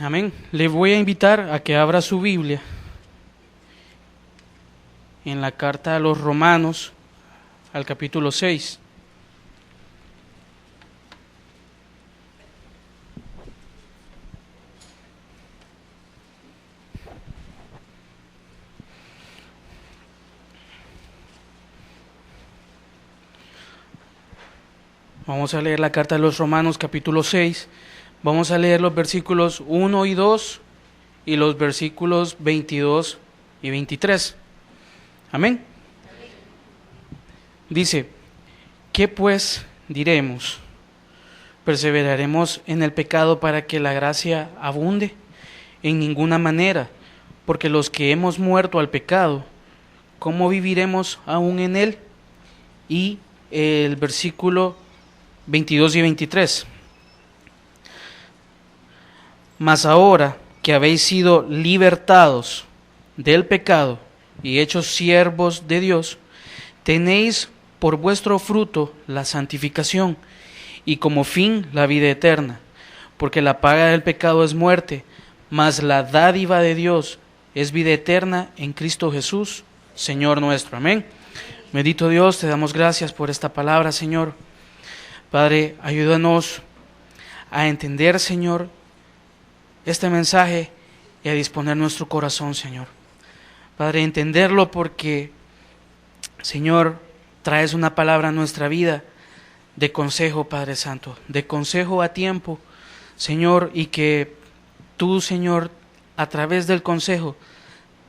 Amén. Le voy a invitar a que abra su Biblia en la carta a los Romanos, al capítulo 6. Vamos a leer la carta a los Romanos, capítulo 6. Vamos a leer los versículos 1 y 2 y los versículos 22 y 23. Amén. Dice, ¿qué pues diremos? ¿Perseveraremos en el pecado para que la gracia abunde? En ninguna manera, porque los que hemos muerto al pecado, ¿cómo viviremos aún en él? Y el versículo 22 y 23. Mas ahora que habéis sido libertados del pecado y hechos siervos de Dios, tenéis por vuestro fruto la santificación y como fin la vida eterna, porque la paga del pecado es muerte, mas la dádiva de Dios es vida eterna en Cristo Jesús, Señor nuestro. Amén. Bendito Dios, te damos gracias por esta palabra, Señor. Padre, ayúdanos a entender, Señor, este mensaje y a disponer nuestro corazón, Señor. Padre, entenderlo porque, Señor, traes una palabra a nuestra vida de consejo, Padre Santo, de consejo a tiempo, Señor, y que tú, Señor, a través del consejo,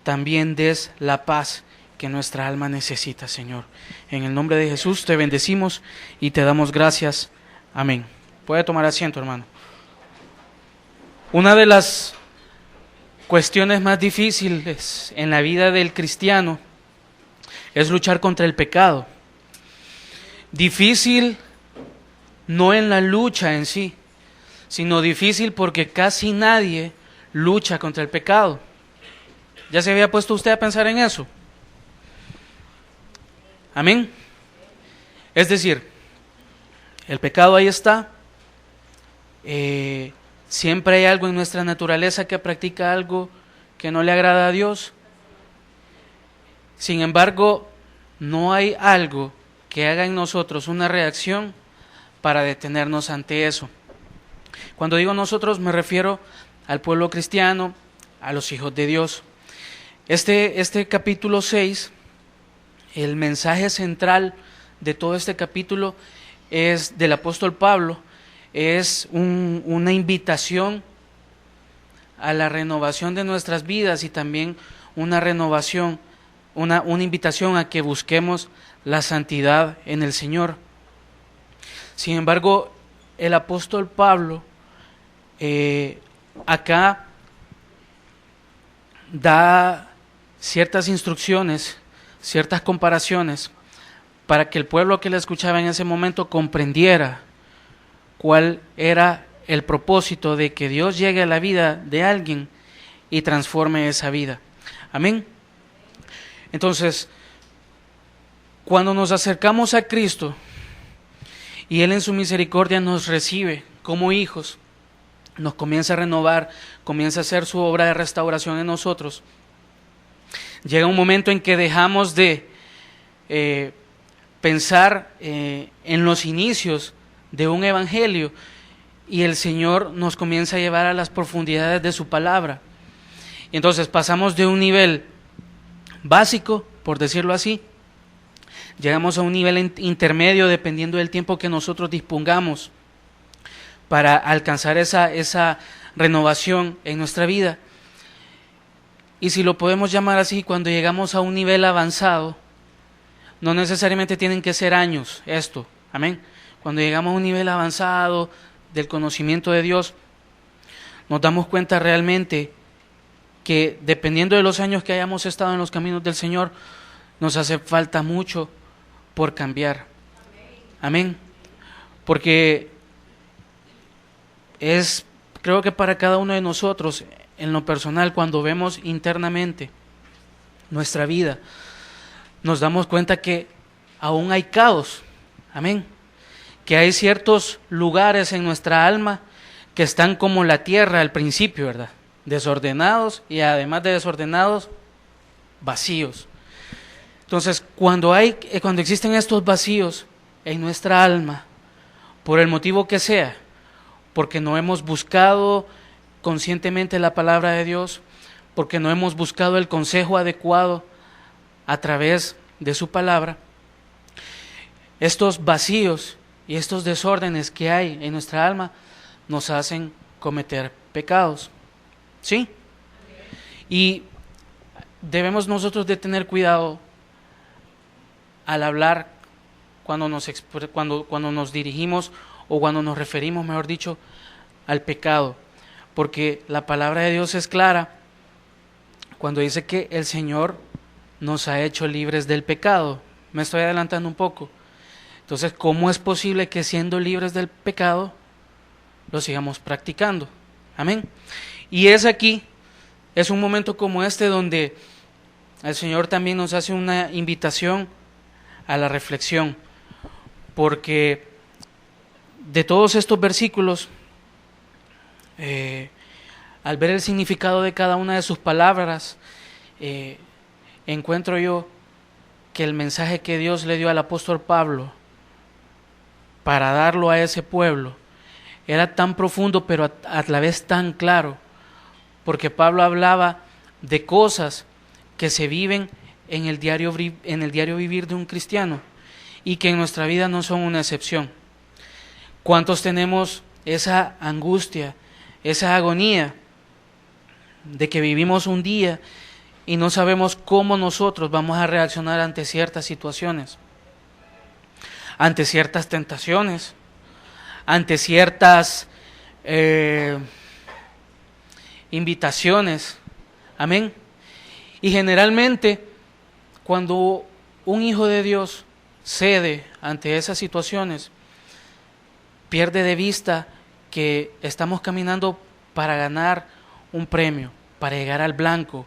también des la paz que nuestra alma necesita, Señor. En el nombre de Jesús te bendecimos y te damos gracias. Amén. Puede tomar asiento, hermano. Una de las cuestiones más difíciles en la vida del cristiano es luchar contra el pecado. Difícil no en la lucha en sí, sino difícil porque casi nadie lucha contra el pecado. ¿Ya se había puesto usted a pensar en eso? Amén. Es decir, el pecado ahí está. Siempre hay algo en nuestra naturaleza que practica algo que no le agrada a Dios. Sin embargo, no hay algo que haga en nosotros una reacción para detenernos ante eso. Cuando digo nosotros me refiero al pueblo cristiano, a los hijos de Dios. Este capítulo 6, el mensaje central de todo este capítulo es del apóstol Pablo, es una invitación a la renovación de nuestras vidas y también una renovación, una invitación a que busquemos la santidad en el Señor. Sin embargo, el apóstol Pablo acá da ciertas instrucciones, ciertas comparaciones, para que el pueblo que le escuchaba en ese momento comprendiera cuál era el propósito de que Dios llegue a la vida de alguien y transforme esa vida. Amén. Entonces, cuando nos acercamos a Cristo y Él en su misericordia nos recibe como hijos, nos comienza a renovar, comienza a hacer su obra de restauración en nosotros, llega un momento en que dejamos de pensar en los inicios de un evangelio y el Señor nos comienza a llevar a las profundidades de su palabra. Y entonces pasamos de un nivel básico, por decirlo así, llegamos a un nivel intermedio dependiendo del tiempo que nosotros dispongamos para alcanzar esa renovación en nuestra vida. Y si lo podemos llamar así, cuando llegamos a un nivel avanzado, no necesariamente tienen que ser años esto, amén. Cuando llegamos a un nivel avanzado del conocimiento de Dios, nos damos cuenta realmente que dependiendo de los años que hayamos estado en los caminos del Señor, nos hace falta mucho por cambiar. Amén. Porque creo que para cada uno de nosotros, en lo personal, cuando vemos internamente nuestra vida, nos damos cuenta que aún hay caos. Amén. Que hay ciertos lugares en nuestra alma que están como la tierra al principio, ¿verdad? Desordenados y además de desordenados, vacíos. Entonces, cuando existen estos vacíos en nuestra alma, por el motivo que sea, porque no hemos buscado conscientemente la palabra de Dios, porque no hemos buscado el consejo adecuado a través de su palabra, estos vacíos y estos desórdenes que hay en nuestra alma nos hacen cometer pecados. ¿Sí? Y debemos nosotros de tener cuidado al hablar cuando nos dirigimos o cuando nos referimos, mejor dicho, al pecado, porque la palabra de Dios es clara cuando dice que el Señor nos ha hecho libres del pecado. Me estoy adelantando un poco. Entonces, ¿cómo es posible que siendo libres del pecado lo sigamos practicando? Amén. Y es un momento como este donde el Señor también nos hace una invitación a la reflexión, porque de todos estos versículos, al ver el significado de cada una de sus palabras, encuentro yo que el mensaje que Dios le dio al apóstol Pablo para darlo a ese pueblo era tan profundo, pero a la vez tan claro, porque Pablo hablaba de cosas que se viven en el diario vivir de un cristiano y que en nuestra vida no son una excepción. ¿Cuántos tenemos esa angustia, esa agonía de que vivimos un día y no sabemos cómo nosotros vamos a reaccionar ante ciertas situaciones, ante ciertas tentaciones, ante ciertas invitaciones? Amén. Y generalmente cuando un hijo de Dios cede ante esas situaciones, pierde de vista que estamos caminando para ganar un premio, para llegar al blanco,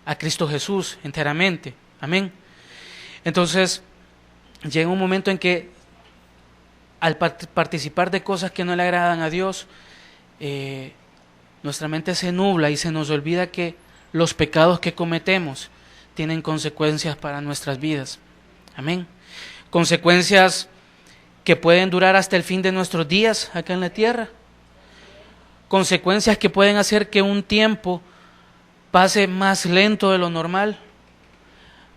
a Cristo Jesús enteramente. Amén. Entonces, llega un momento en que al participar de cosas que no le agradan a Dios, nuestra mente se nubla y se nos olvida que los pecados que cometemos tienen consecuencias para nuestras vidas. Amén. Consecuencias que pueden durar hasta el fin de nuestros días acá en la tierra. Consecuencias que pueden hacer que un tiempo pase más lento de lo normal.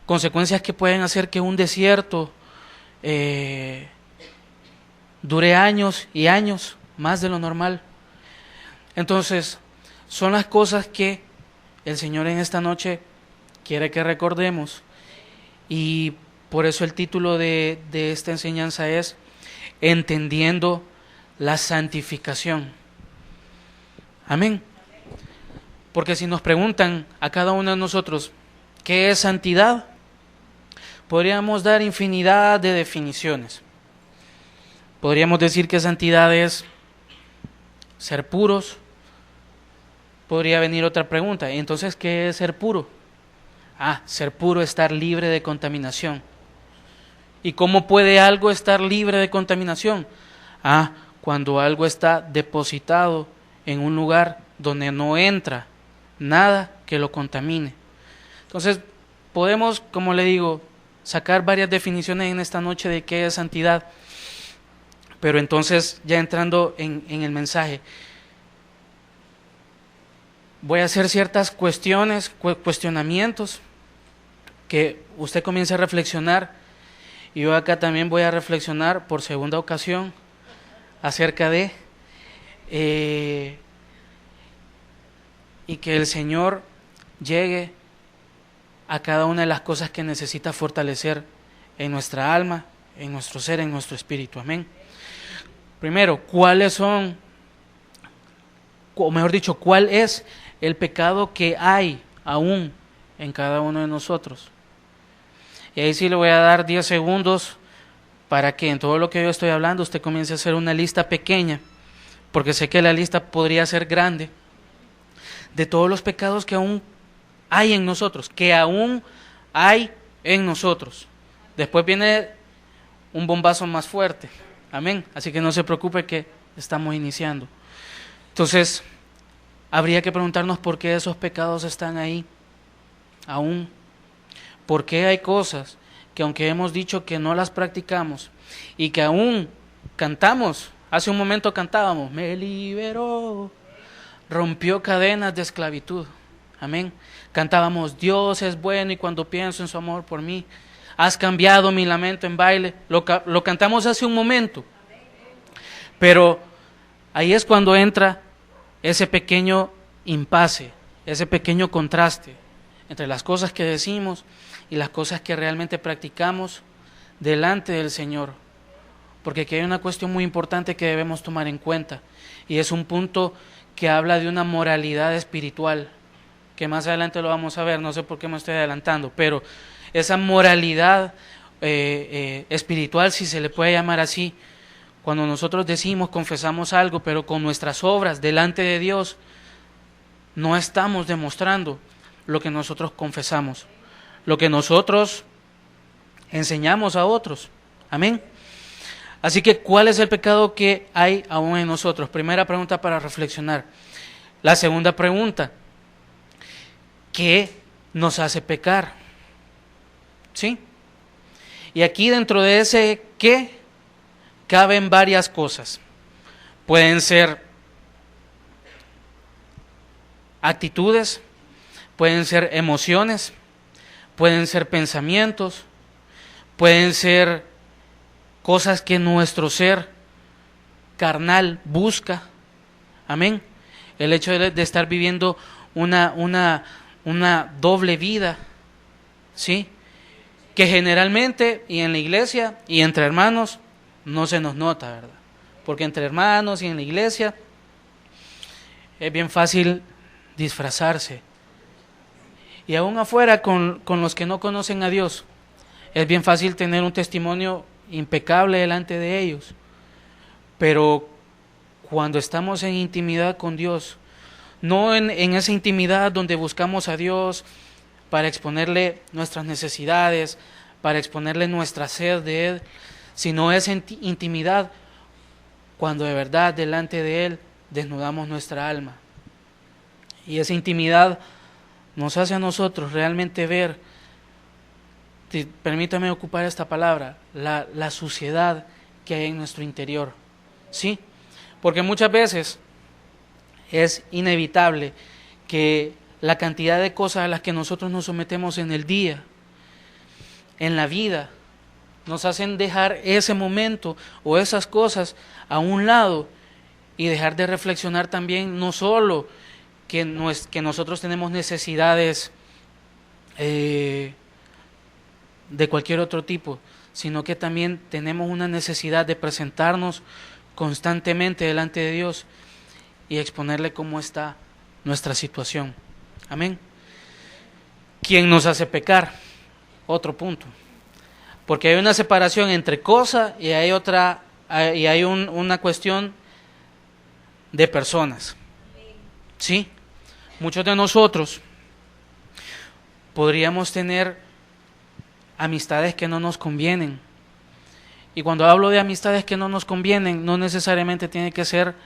Consecuencias que pueden hacer que un desierto dure años y años, más de lo normal. Entonces, son las cosas que el Señor en esta noche quiere que recordemos, y por eso el título de esta enseñanza es Entendiendo la santificación. Amén. Porque si nos preguntan a cada uno de nosotros ¿qué es santidad?, podríamos dar infinidad de definiciones. Podríamos decir que santidad es ser puros. Podría venir otra pregunta, entonces, ¿qué es ser puro? Ser puro es estar libre de contaminación. ¿Y cómo puede algo estar libre de contaminación? Cuando algo está depositado en un lugar donde no entra nada que lo contamine. Entonces, podemos, como le digo, sacar varias definiciones en esta noche de qué es santidad. Pero entonces, ya entrando en el mensaje, voy a hacer ciertas cuestionamientos que usted comience a reflexionar, y yo acá también voy a reflexionar por segunda ocasión acerca de y que el Señor llegue a cada una de las cosas que necesita fortalecer en nuestra alma, en nuestro ser, en nuestro espíritu. Amén. Primero, ¿cuáles son, o mejor dicho, cuál es el pecado que hay aún en cada uno de nosotros? Y ahí sí le voy a dar 10 segundos para que en todo lo que yo estoy hablando usted comience a hacer una lista pequeña, porque sé que la lista podría ser grande, de todos los pecados que aún hay en nosotros, Después viene un bombazo más fuerte. Amén. Así que no se preocupe que estamos iniciando. Entonces, habría que preguntarnos por qué esos pecados están ahí aún. ¿Por qué hay cosas que aunque hemos dicho que no las practicamos y que aún cantamos? Hace un momento cantábamos, me liberó, rompió cadenas de esclavitud. Amén. Cantábamos, Dios es bueno y cuando pienso en su amor por mí, has cambiado mi lamento en baile. Lo cantamos hace un momento. Pero ahí es cuando entra ese pequeño impasse, ese pequeño contraste entre las cosas que decimos y las cosas que realmente practicamos delante del Señor. Porque aquí hay una cuestión muy importante que debemos tomar en cuenta, y es un punto que habla de una moralidad espiritual, que más adelante lo vamos a ver, no sé por qué me estoy adelantando, pero esa moralidad espiritual, si se le puede llamar así, cuando nosotros decimos, confesamos algo, pero con nuestras obras delante de Dios, no estamos demostrando lo que nosotros confesamos, lo que nosotros enseñamos a otros. Amén. Así que, ¿cuál es el pecado que hay aún en nosotros? Primera pregunta para reflexionar. La segunda pregunta, ¿qué nos hace pecar? ¿Sí? Y aquí dentro de ese ¿qué? Caben varias cosas. Pueden ser actitudes, pueden ser emociones, pueden ser pensamientos, pueden ser cosas que nuestro ser carnal busca. Amén. El hecho de estar viviendo una doble vida, ¿sí? Que generalmente, y en la iglesia, y entre hermanos, no se nos nota, ¿verdad? Porque entre hermanos y en la iglesia es bien fácil disfrazarse. Y aún afuera, con los que no conocen a Dios, es bien fácil tener un testimonio impecable delante de ellos. Pero cuando estamos en intimidad con Dios, no en esa intimidad donde buscamos a Dios para exponerle nuestras necesidades, para exponerle nuestra sed de Él, sino esa intimidad cuando de verdad delante de Él desnudamos nuestra alma. Y esa intimidad nos hace a nosotros realmente ver, permítame ocupar esta palabra, la suciedad que hay en nuestro interior. ¿Sí? Porque muchas veces es inevitable que la cantidad de cosas a las que nosotros nos sometemos en el día, en la vida, nos hacen dejar ese momento o esas cosas a un lado y dejar de reflexionar también no solo que nosotros tenemos necesidades de cualquier otro tipo, sino que también tenemos una necesidad de presentarnos constantemente delante de Dios y exponerle cómo está nuestra situación. Amén. ¿Quién nos hace pecar? Otro punto. Porque hay una separación entre cosa y hay otra, y hay una cuestión de personas. ¿Sí? Muchos de nosotros podríamos tener amistades que no nos convienen. Y cuando hablo de amistades que no nos convienen, no necesariamente tiene que ser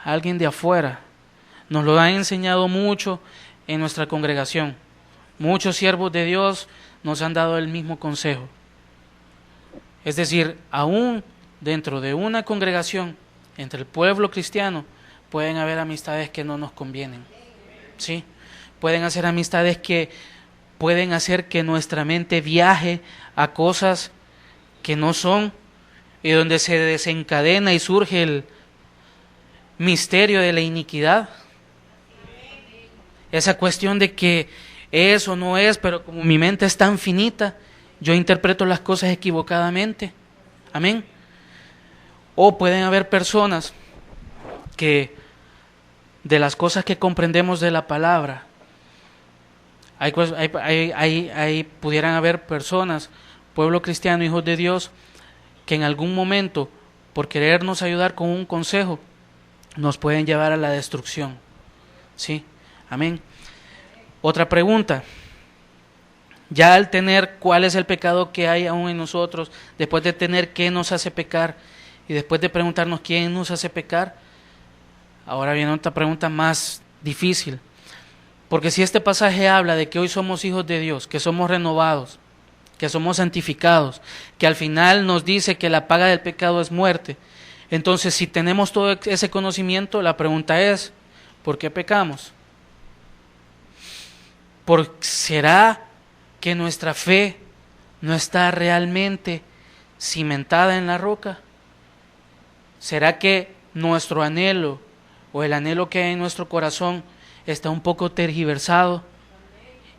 alguien de afuera. Nos lo han enseñado mucho en nuestra congregación. Muchos siervos de Dios nos han dado el mismo consejo. Es decir, aún dentro de una congregación, entre el pueblo cristiano, pueden haber amistades que no nos convienen. ¿Sí? Pueden hacer amistades que pueden hacer que nuestra mente viaje a cosas que no son, y donde se desencadena y surge el misterio de la iniquidad. Esa cuestión de que es o no es, pero como mi mente es tan finita, yo interpreto las cosas equivocadamente. Amén. O pueden haber personas que de las cosas que comprendemos de la palabra, pudieran haber personas, pueblo cristiano, hijos de Dios, que en algún momento, por querernos ayudar con un consejo, nos pueden llevar a la destrucción. ¿Sí? Amén. Otra pregunta. Ya al tener cuál es el pecado que hay aún en nosotros, después de tener qué nos hace pecar, y después de preguntarnos quién nos hace pecar, Ahora viene otra pregunta más difícil. Porque si este pasaje habla de que hoy somos hijos de Dios, que somos renovados, que somos santificados, que al final nos dice que la paga del pecado es muerte, entonces si tenemos todo ese conocimiento, la pregunta es, ¿por qué pecamos? ¿Será que nuestra fe no está realmente cimentada en la roca? ¿Será que nuestro anhelo o el anhelo que hay en nuestro corazón está un poco tergiversado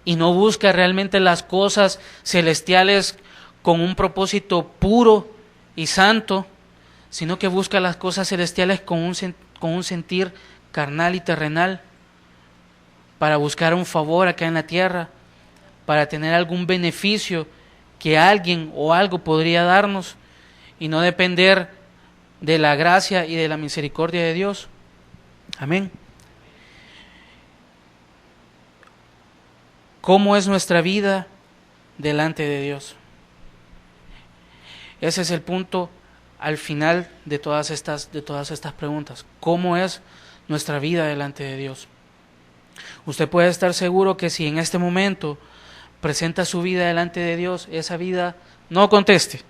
y no busca realmente las cosas celestiales con un propósito puro y santo, sino que busca las cosas celestiales con un sentir carnal y terrenal, para buscar un favor acá en la tierra, para tener algún beneficio que alguien o algo podría darnos y no depender de la gracia y de la misericordia de Dios? Amén. ¿Cómo es nuestra vida delante de Dios? Ese es el punto al final de todas estas preguntas. ¿Cómo es nuestra vida delante de Dios? Usted puede estar seguro que si en este momento presenta su vida delante de Dios, esa vida, no conteste,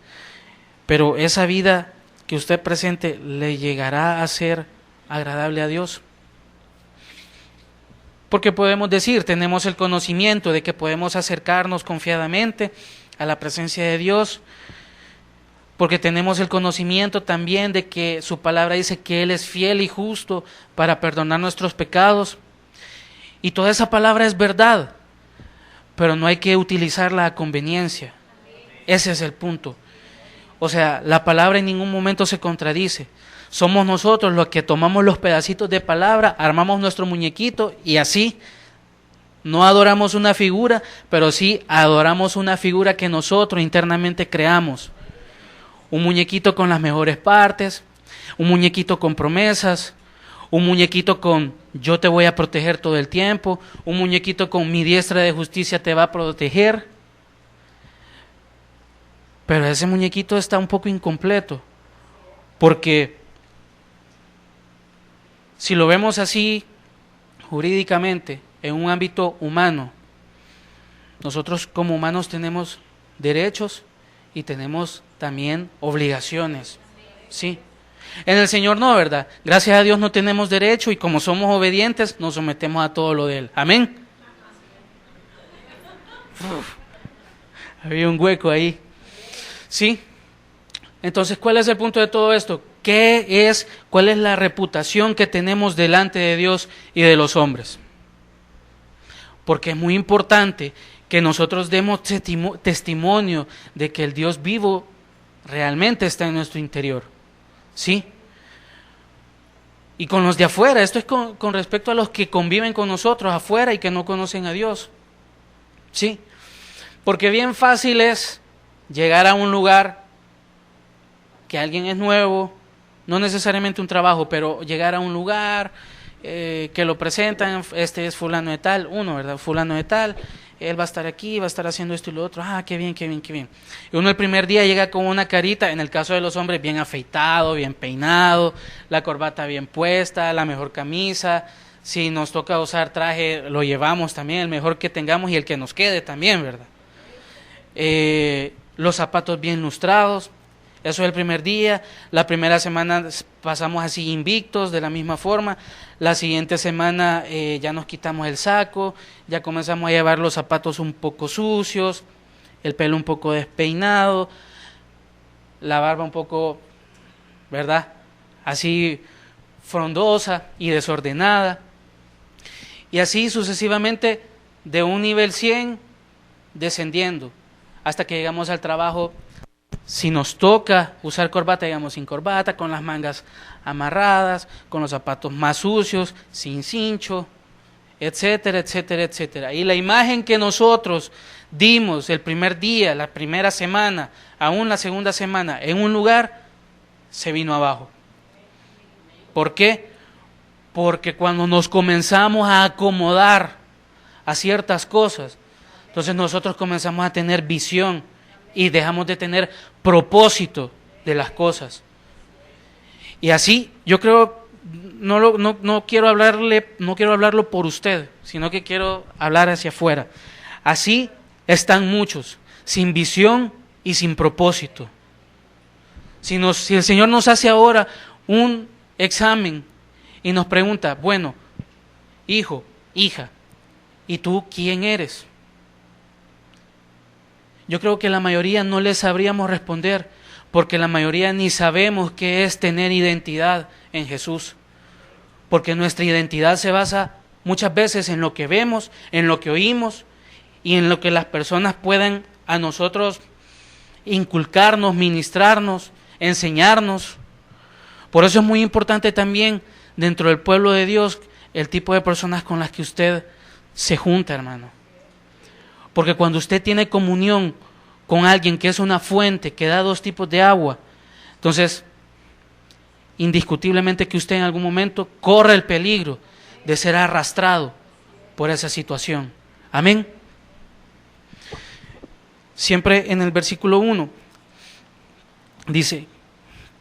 pero esa vida que usted presente le llegará a ser agradable a Dios. Porque podemos decir, tenemos el conocimiento de que podemos acercarnos confiadamente a la presencia de Dios, porque tenemos el conocimiento también de que su palabra dice que Él es fiel y justo para perdonar nuestros pecados. Y toda esa palabra es verdad, pero no hay que utilizarla a conveniencia. Ese es el punto. O sea, la palabra en ningún momento se contradice. Somos nosotros los que tomamos los pedacitos de palabra, armamos nuestro muñequito y así no adoramos una figura, pero sí adoramos una figura que nosotros internamente creamos. Un muñequito con las mejores partes, un muñequito con promesas, un muñequito con yo te voy a proteger todo el tiempo, un muñequito con mi diestra de justicia te va a proteger. Pero ese muñequito está un poco incompleto, porque si lo vemos así jurídicamente, en un ámbito humano, nosotros como humanos tenemos derechos y tenemos también obligaciones, ¿sí? En el Señor no, ¿verdad? Gracias a Dios no tenemos derecho y como somos obedientes nos sometemos a todo lo de Él. Amén. Había un hueco ahí. ¿Sí? Entonces, ¿cuál es el punto de todo esto? ¿Cuál es la reputación que tenemos delante de Dios y de los hombres? Porque es muy importante que nosotros demos testimonio de que el Dios vivo realmente está en nuestro interior. ¿Sí? Y con los de afuera, esto es con respecto a los que conviven con nosotros afuera y que no conocen a Dios. ¿Sí? Porque bien fácil es llegar a un lugar que alguien es nuevo, no necesariamente un trabajo, pero llegar a un lugar que lo presentan, este es fulano de tal, ¿verdad? Fulano de tal, él va a estar aquí, va a estar haciendo esto y lo otro, qué bien, qué bien, qué bien. Y uno el primer día llega con una carita, en el caso de los hombres, bien afeitado, bien peinado, la corbata bien puesta, la mejor camisa, si nos toca usar traje, lo llevamos también, el mejor que tengamos y el que nos quede también, ¿verdad? Los zapatos bien lustrados, eso es el primer día. La primera semana pasamos así invictos, de la misma forma. La siguiente semana ya nos quitamos el saco, ya comenzamos a llevar los zapatos un poco sucios, el pelo un poco despeinado, la barba un poco, ¿verdad? Así frondosa y desordenada. Y así sucesivamente, de un nivel 100 descendiendo, hasta que llegamos al trabajo. Si nos toca usar corbata, digamos sin corbata, con las mangas amarradas, con los zapatos más sucios, sin cincho, etcétera, etcétera, etcétera. Y la imagen que nosotros dimos el primer día, la primera semana, aún la segunda semana, en un lugar, se vino abajo. ¿Por qué? Porque cuando nos comenzamos a acomodar a ciertas cosas, entonces nosotros comenzamos a tener visión y dejamos de tener propósito de las cosas. Y así, yo creo no quiero hablarlo por usted, sino que quiero hablar hacia afuera. Así están muchos, sin visión y sin propósito. Si el Señor nos hace ahora un examen y nos pregunta, bueno, hijo, hija, ¿y tú quién eres? Yo creo que la mayoría no le sabríamos responder, porque la mayoría ni sabemos qué es tener identidad en Jesús. Porque nuestra identidad se basa muchas veces en lo que vemos, en lo que oímos y en lo que las personas pueden a nosotros inculcarnos, ministrarnos, enseñarnos. Por eso es muy importante también dentro del pueblo de Dios el tipo de personas con las que usted se junta, hermano. Porque cuando usted tiene comunión con alguien que es una fuente, que da dos tipos de agua, entonces indiscutiblemente que usted en algún momento corre el peligro de ser arrastrado por esa situación. Amén. Siempre en el versículo 1 dice,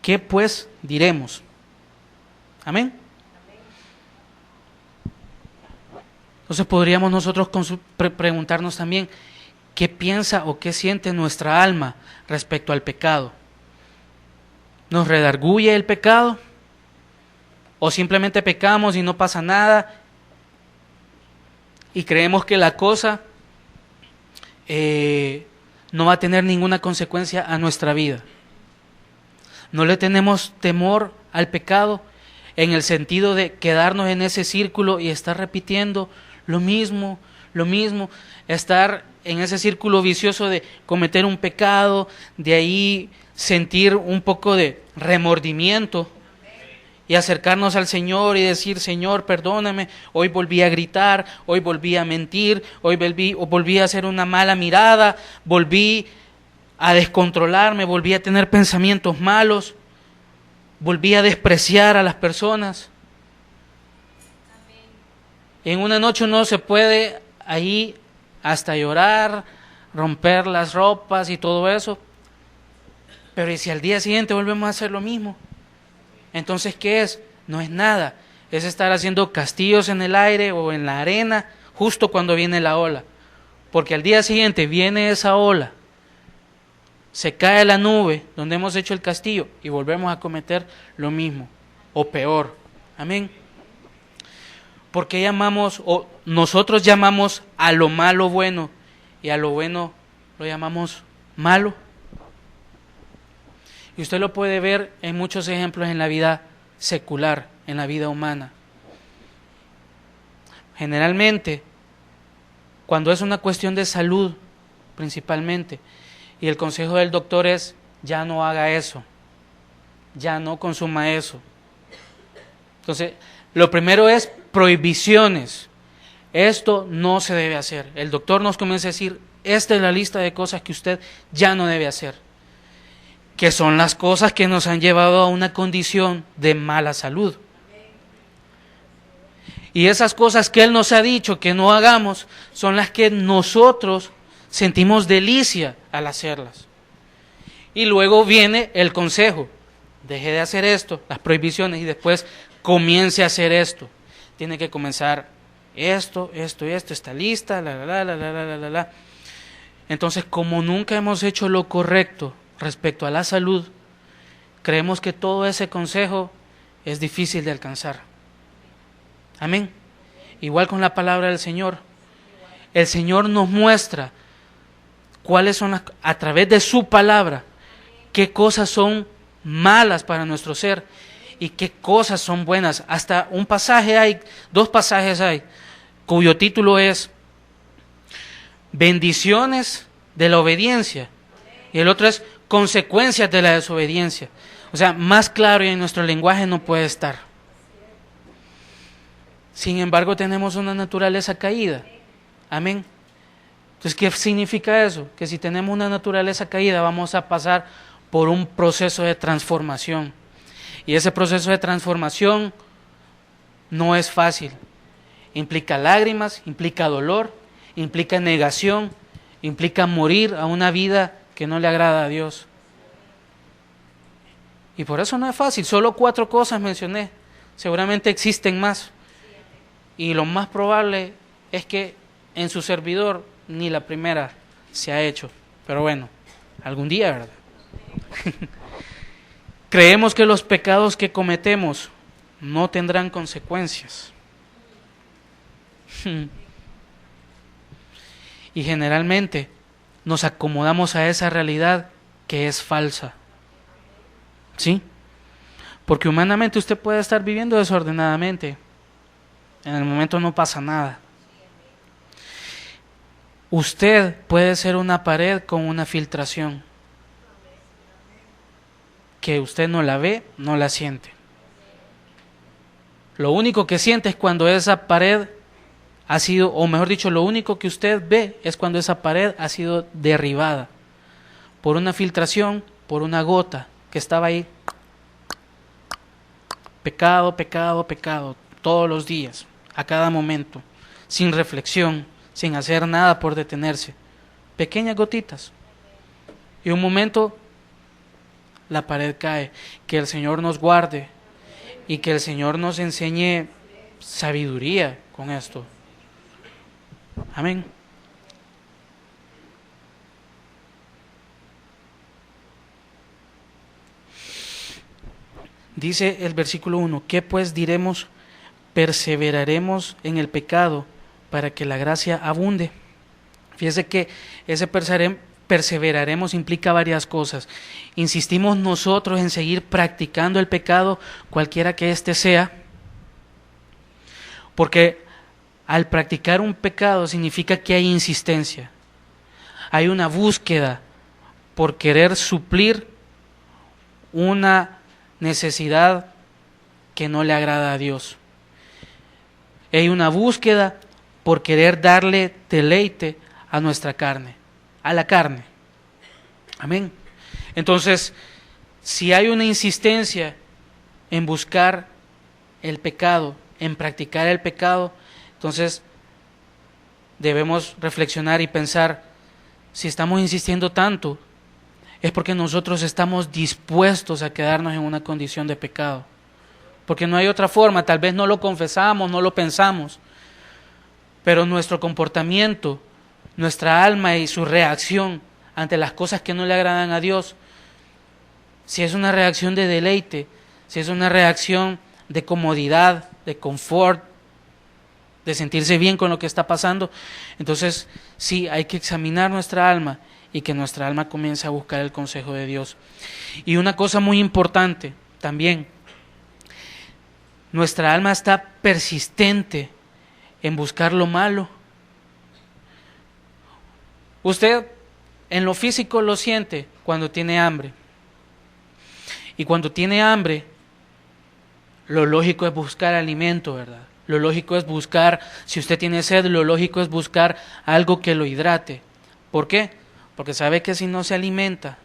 ¿qué pues diremos? Amén. Entonces podríamos nosotros preguntarnos también, ¿qué piensa o qué siente nuestra alma respecto al pecado? ¿Nos redarguye el pecado? ¿O simplemente pecamos y no pasa nada? Y creemos que la cosa no va a tener ninguna consecuencia a nuestra vida. ¿No le tenemos temor al pecado en el sentido de quedarnos en ese círculo y estar repitiendo lo mismo, estar en ese círculo vicioso de cometer un pecado, de ahí sentir un poco de remordimiento y acercarnos al Señor y decir, Señor, perdóname, hoy volví a gritar, hoy volví a mentir, hoy volví a hacer una mala mirada, volví a descontrolarme, volví a tener pensamientos malos, volví a despreciar a las personas? En una noche uno se puede ahí hasta llorar, romper las ropas y todo eso, pero ¿y si al día siguiente volvemos a hacer lo mismo? Entonces, ¿qué es? No es nada, es estar haciendo castillos en el aire o en la arena justo cuando viene la ola, porque al día siguiente viene esa ola, se cae la nube donde hemos hecho el castillo y volvemos a cometer lo mismo o peor. Amén. Porque nosotros llamamos a lo malo bueno y a lo bueno lo llamamos malo. Y usted lo puede ver en muchos ejemplos en la vida secular, en la vida humana. Generalmente, cuando es una cuestión de salud, principalmente, y el consejo del doctor es, ya no haga eso, ya no consuma eso. Entonces, lo primero es prohibiciones. Esto no se debe hacer. El doctor nos comienza a decir, esta es la lista de cosas que usted ya no debe hacer, que son las cosas que nos han llevado a una condición de mala salud. Y esas cosas que Él nos ha dicho que no hagamos son las que nosotros sentimos delicia al hacerlas. Y luego viene el consejo, deje de hacer esto, las prohibiciones, y después comience a hacer esto. Tiene que comenzar esto, esta lista, la. Entonces, como nunca hemos hecho lo correcto respecto a la salud, creemos que todo ese consejo es difícil de alcanzar. Amén. Igual con la palabra del Señor. El Señor nos muestra cuáles son a través de su palabra, qué cosas son malas para nuestro ser y qué cosas son buenas. Hasta dos pasajes hay, cuyo título es bendiciones de la obediencia y el otro es consecuencias de la desobediencia. O sea, más claro y en nuestro lenguaje no puede estar. Sin embargo, tenemos una naturaleza caída. Amén. Entonces, ¿qué significa eso? Que si tenemos una naturaleza caída, vamos a pasar por un proceso de transformación. Y ese proceso de transformación no es fácil. Implica lágrimas, implica dolor, implica negación, implica morir a una vida que no le agrada a Dios. Y por eso no es fácil. Solo 4 cosas mencioné. Seguramente existen más. Y lo más probable es que en su servidor ni la primera se ha hecho. Pero bueno, algún día, ¿verdad? Creemos que los pecados que cometemos no tendrán consecuencias. Y generalmente nos acomodamos a esa realidad que es falsa. ¿Sí? Porque humanamente usted puede estar viviendo desordenadamente. En el momento no pasa nada. Usted puede ser una pared con una filtración. Que usted no la ve, no la siente. Lo único que siente es cuando esa pared ha sido, o mejor dicho, lo único que usted ve es cuando esa pared ha sido derribada por una filtración, por una gota que estaba ahí. Pecado, pecado, pecado, todos los días, a cada momento, sin reflexión, sin hacer nada por detenerse. Pequeñas gotitas. Y un momento la pared cae. Que el Señor nos guarde y que el Señor nos enseñe sabiduría con esto. Amén. Dice el versículo 1, ¿qué pues diremos? Perseveraremos en el pecado para que la gracia abunde. Fíjese que ese perseveraremos implica varias cosas. Insistimos nosotros en seguir practicando el pecado, cualquiera que éste sea, porque al practicar un pecado significa que hay insistencia, hay una búsqueda por querer suplir una necesidad que no le agrada a Dios. Hay una búsqueda por querer darle deleite a nuestra carne, a la carne. Amén. Entonces, si hay una insistencia en buscar el pecado, en practicar el pecado, entonces debemos reflexionar y pensar, si estamos insistiendo tanto, es porque nosotros estamos dispuestos a quedarnos en una condición de pecado. Porque no hay otra forma, tal vez no lo confesamos, no lo pensamos, pero nuestro comportamiento, nuestra alma y su reacción ante las cosas que no le agradan a Dios, si es una reacción de deleite, si es una reacción de comodidad, de confort, de sentirse bien con lo que está pasando, entonces sí, hay que examinar nuestra alma y que nuestra alma comience a buscar el consejo de Dios. Y una cosa muy importante también, nuestra alma está persistente en buscar lo malo. Usted en lo físico lo siente cuando tiene hambre. Y cuando tiene hambre, lo lógico es buscar alimento, ¿verdad? Lo lógico es buscar, si usted tiene sed, lo lógico es buscar algo que lo hidrate. ¿Por qué? Porque sabe que si no se alimenta,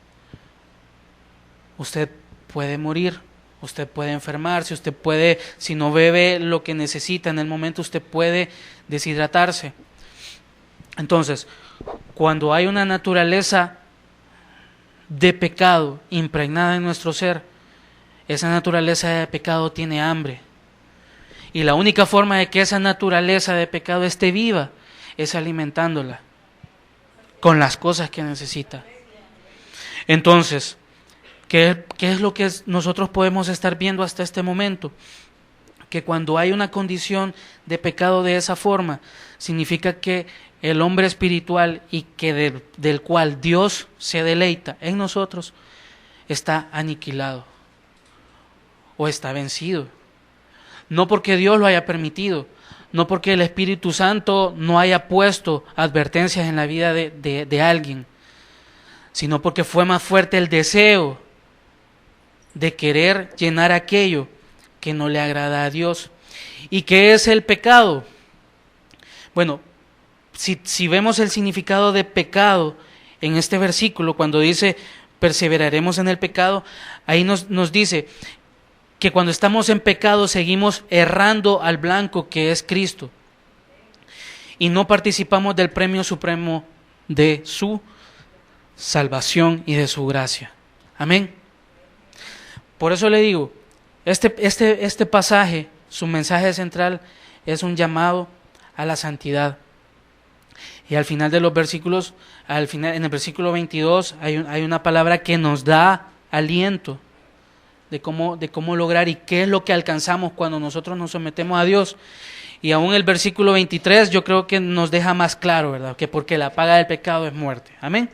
usted puede morir, usted puede enfermarse, usted puede, si no bebe lo que necesita en el momento, usted puede deshidratarse. Entonces, cuando hay una naturaleza de pecado impregnada en nuestro ser, esa naturaleza de pecado tiene hambre. Y la única forma de que esa naturaleza de pecado esté viva es alimentándola con las cosas que necesita. Entonces, ¿qué es lo que nosotros podemos estar viendo hasta este momento? Que cuando hay una condición de pecado de esa forma, significa que el hombre espiritual y que del cual Dios se deleita en nosotros está aniquilado o está vencido. No porque Dios lo haya permitido, no porque el Espíritu Santo no haya puesto advertencias en la vida de alguien, sino porque fue más fuerte el deseo de querer llenar aquello que no le agrada a Dios. ¿Y qué es el pecado? Bueno, si vemos el significado de pecado en este versículo, cuando dice perseveraremos en el pecado, ahí nos dice que cuando estamos en pecado seguimos errando al blanco que es Cristo y no participamos del premio supremo de su salvación y de su gracia. Amén. Por eso le digo, Este pasaje, su mensaje central es un llamado a la santidad. Y al final de los versículos, en el versículo 22, hay una palabra que nos da aliento de cómo lograr y qué es lo que alcanzamos cuando nosotros nos sometemos a Dios. Y aún el versículo 23 yo creo que nos deja más claro, ¿verdad? Que porque la paga del pecado es muerte. Amén.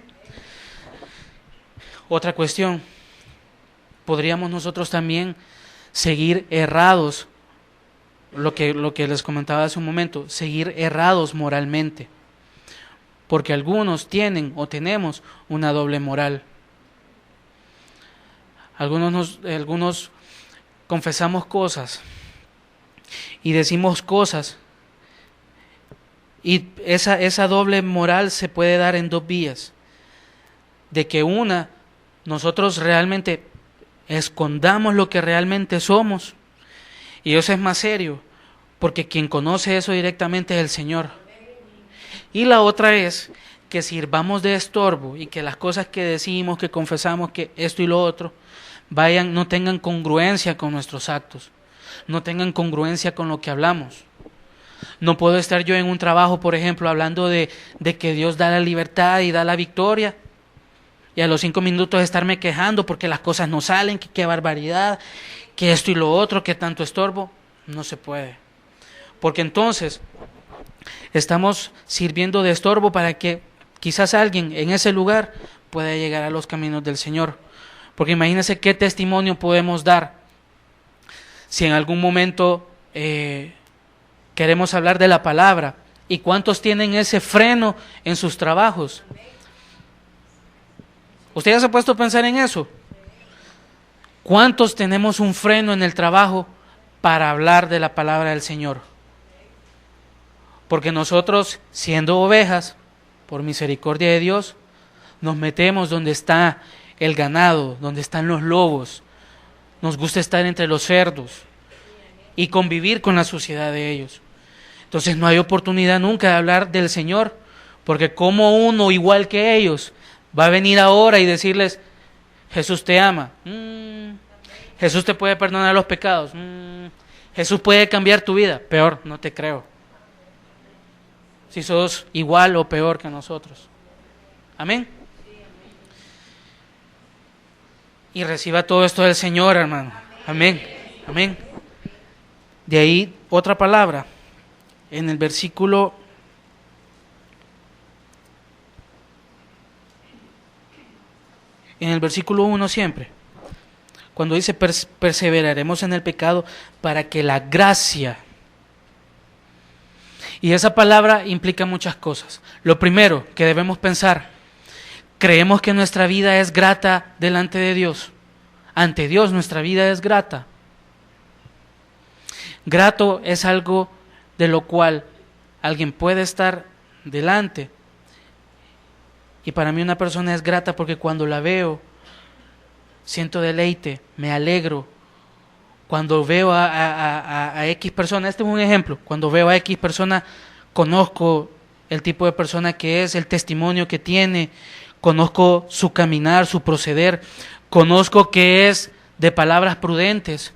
Otra cuestión, podríamos nosotros también seguir errados, lo que les comentaba hace un momento, seguir errados moralmente, porque algunos tienen o tenemos una doble moral. Algunos confesamos cosas y decimos cosas, y esa doble moral se puede dar en dos vías, de que nosotros realmente escondamos lo que realmente somos, y eso es más serio, porque quien conoce eso directamente es el Señor. Y la otra es que sirvamos de estorbo y que las cosas que decimos, que confesamos, que esto y lo otro, no tengan congruencia con nuestros actos, no tengan congruencia con lo que hablamos. No puedo estar yo en un trabajo, por ejemplo, hablando de que Dios da la libertad y da la victoria, y a los 5 minutos estarme quejando porque las cosas no salen, que qué barbaridad, que esto y lo otro, que tanto estorbo. No se puede, porque entonces estamos sirviendo de estorbo para que quizás alguien en ese lugar pueda llegar a los caminos del Señor. Porque imagínense qué testimonio podemos dar si en algún momento queremos hablar de la palabra. ¿Y cuántos tienen ese freno en sus trabajos? ¿Usted ya se ha puesto a pensar en eso? ¿Cuántos tenemos un freno en el trabajo para hablar de la palabra del Señor? Porque nosotros, siendo ovejas, por misericordia de Dios, nos metemos donde está el ganado, donde están los lobos. Nos gusta estar entre los cerdos y convivir con la suciedad de ellos. Entonces no hay oportunidad nunca de hablar del Señor, porque como uno igual que ellos va a venir ahora y decirles: Jesús te ama, Jesús te puede perdonar los pecados, Jesús puede cambiar tu vida. Peor, no te creo, si sos igual o peor que nosotros. Amén. Y reciba todo esto del Señor, hermano. Amén. Amén. De ahí otra palabra en el versículo 1 siempre, cuando dice perseveraremos en el pecado para que la gracia. Y esa palabra implica muchas cosas. Lo primero que debemos pensar: ¿creemos que nuestra vida es grata delante de Dios? Ante Dios nuestra vida es grata. Grato es algo de lo cual alguien puede estar delante. Y para mí una persona es grata porque cuando la veo, siento deleite, me alegro. Cuando veo a X persona, este es un ejemplo, cuando veo a X persona, conozco el tipo de persona que es, el testimonio que tiene, conozco su caminar, su proceder, conozco que es de palabras prudentes,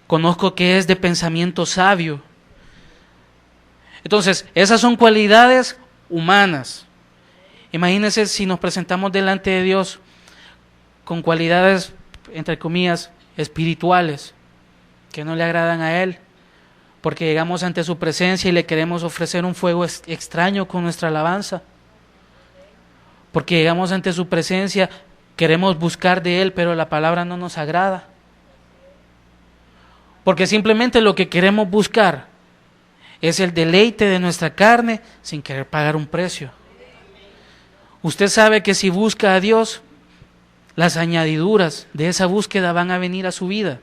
conozco que es de pensamiento sabio. Entonces, esas son cualidades humanas. Imagínense si nos presentamos delante de Dios con cualidades, entre comillas, espirituales, que no le agradan a Él, porque llegamos ante su presencia y le queremos ofrecer un fuego extraño con nuestra alabanza, porque llegamos ante su presencia, queremos buscar de Él, pero la palabra no nos agrada, porque simplemente lo que queremos buscar es el deleite de nuestra carne sin querer pagar un precio. Usted sabe que si busca a Dios, las añadiduras de esa búsqueda van a venir a su vida.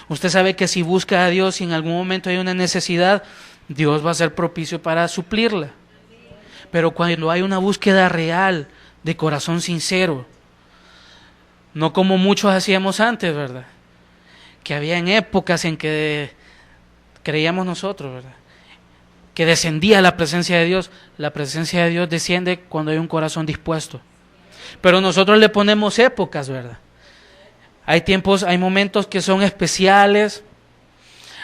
Usted sabe que si busca a Dios y en algún momento hay una necesidad, Dios va a ser propicio para suplirla. Pero cuando hay una búsqueda real, de corazón sincero, no como muchos hacíamos antes, ¿verdad? Que había en épocas en que creíamos nosotros, ¿verdad?, que descendía la presencia de Dios. La presencia de Dios desciende cuando hay un corazón dispuesto. Pero nosotros le ponemos épocas, ¿verdad? Hay tiempos, hay momentos que son especiales,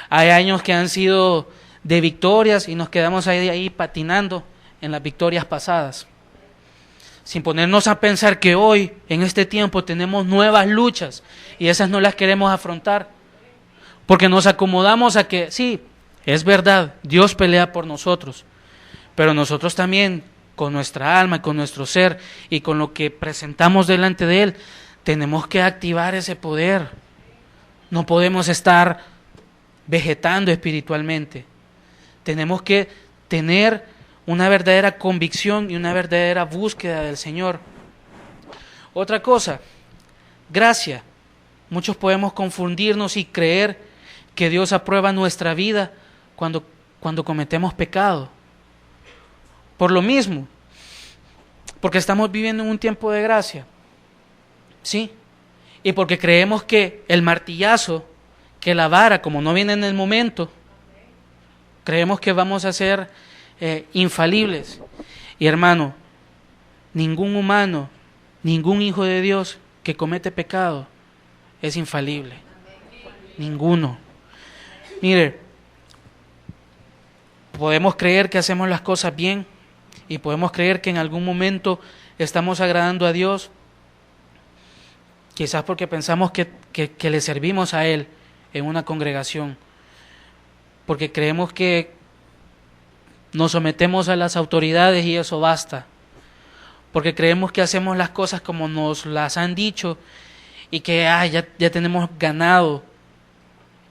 hay años que han sido de victorias y nos quedamos ahí patinando en las victorias pasadas, sin ponernos a pensar que hoy, en este tiempo, tenemos nuevas luchas y esas no las queremos afrontar, porque nos acomodamos a que, sí, es verdad, Dios pelea por nosotros, pero nosotros también, con nuestra alma, con nuestro ser y con lo que presentamos delante de Él, tenemos que activar ese poder. No podemos estar vegetando espiritualmente. Tenemos que tener una verdadera convicción y una verdadera búsqueda del Señor. Otra cosa, gracia. Muchos podemos confundirnos y creer que Dios aprueba nuestra vida cuando cometemos pecado. Por lo mismo, porque estamos viviendo en un tiempo de gracia. ¿Sí? Y porque creemos que el martillazo, que la vara, como no viene en el momento, creemos que vamos a ser infalibles. Y hermano, ningún humano, ningún hijo de Dios que comete pecado es infalible. Ninguno. Mire, podemos creer que hacemos las cosas bien y podemos creer que en algún momento estamos agradando a Dios, quizás porque pensamos que le servimos a Él en una congregación, porque creemos que nos sometemos a las autoridades y eso basta, porque creemos que hacemos las cosas como nos las han dicho y que ya tenemos ganado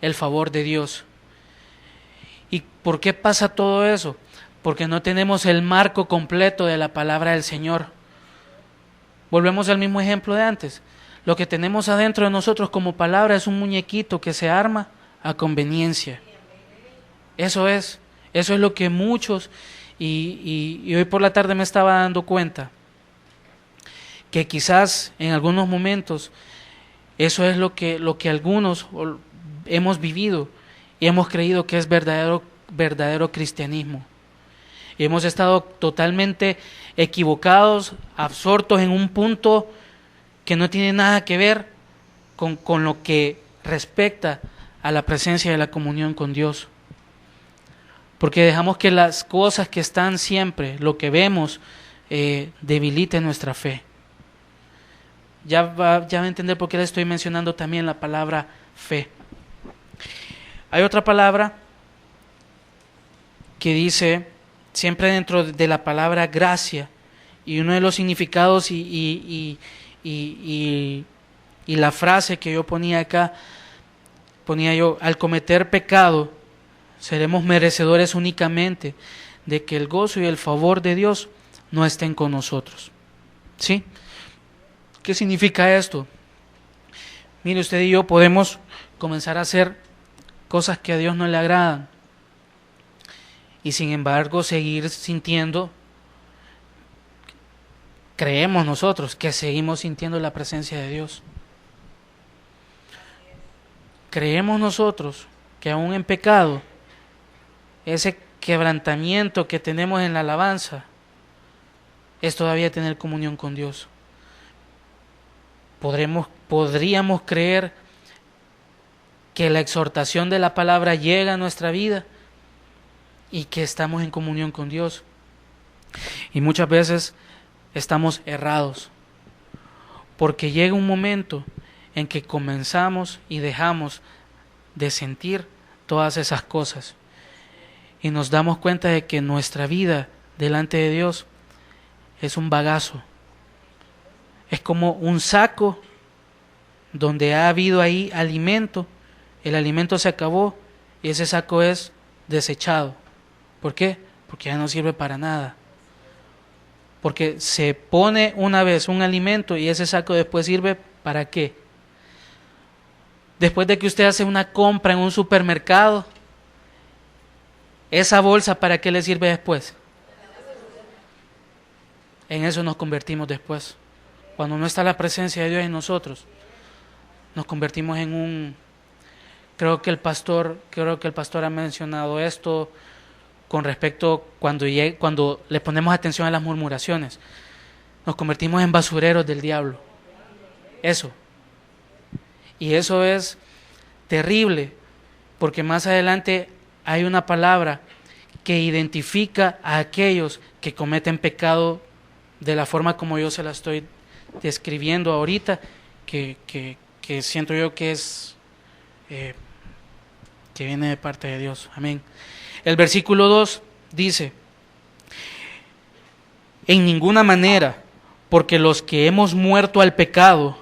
el favor de Dios. ¿Y por qué pasa todo eso? Porque no tenemos el marco completo de la palabra del Señor. Volvemos al mismo ejemplo de antes. Lo que tenemos adentro de nosotros como palabra es un muñequito que se arma a conveniencia. Eso es lo que muchos, y hoy por la tarde me estaba dando cuenta, que quizás en algunos momentos eso es lo que algunos hemos vivido y hemos creído que es verdadero cristianismo. Y hemos estado totalmente equivocados, absortos en un punto que no tiene nada que ver con lo que respecta a la presencia de la comunión con Dios. Porque dejamos que las cosas que están siempre, lo que vemos, debiliten nuestra fe. Ya va a entender por qué le estoy mencionando también la palabra fe. Hay otra palabra que dice, siempre dentro de la palabra gracia, y uno de los significados y la frase que yo ponía acá, ponía yo, al cometer pecado, seremos merecedores únicamente de que el gozo y el favor de Dios no estén con nosotros. ¿Sí? ¿Qué significa esto? Mire, usted y yo podemos comenzar a hacer cosas que a Dios no le agradan y sin embargo seguir sintiendo, creemos nosotros que seguimos sintiendo la presencia de Dios. Creemos nosotros que aún en pecado, ese quebrantamiento que tenemos en la alabanza es todavía tener comunión con Dios. Podríamos creer que la exhortación de la palabra llega a nuestra vida y que estamos en comunión con Dios. Y muchas veces estamos errados, porque llega un momento en que comenzamos y dejamos de sentir todas esas cosas y nos damos cuenta de que nuestra vida delante de Dios es un bagazo, es como un saco donde ha habido ahí alimento, el alimento se acabó y ese saco es desechado. ¿Por qué? Porque ya no sirve para nada. Porque se pone una vez un alimento y ese saco después sirve ¿para qué? Después de que usted hace una compra en un supermercado, esa bolsa ¿para qué le sirve después? En eso nos convertimos después. Cuando no está la presencia de Dios en nosotros, nos convertimos en un... Creo que el pastor ha mencionado esto con respecto cuando le ponemos atención a las murmuraciones. Nos convertimos en basureros del diablo. Eso. Y eso es terrible, porque más adelante hay una palabra que identifica a aquellos que cometen pecado de la forma como yo se la estoy describiendo ahorita, que siento yo que es que viene de parte de Dios. Amén. El versículo 2 dice: en ninguna manera, porque los que hemos muerto al pecado,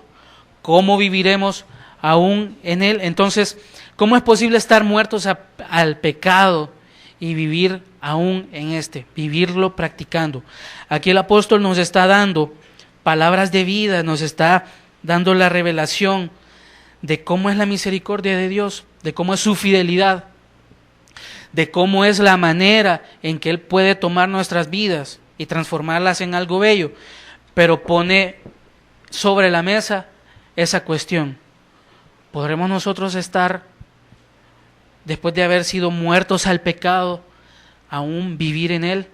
¿cómo viviremos aún en él? Entonces, ¿cómo es posible estar muertos al pecado y vivir aún en este? Vivirlo practicando. Aquí el apóstol nos está dando palabras de vida, nos está dando la revelación de cómo es la misericordia de Dios, de cómo es su fidelidad, de cómo es la manera en que Él puede tomar nuestras vidas y transformarlas en algo bello, pero pone sobre la mesa esa cuestión: ¿podremos nosotros estar, después de haber sido muertos al pecado, aún vivir en él?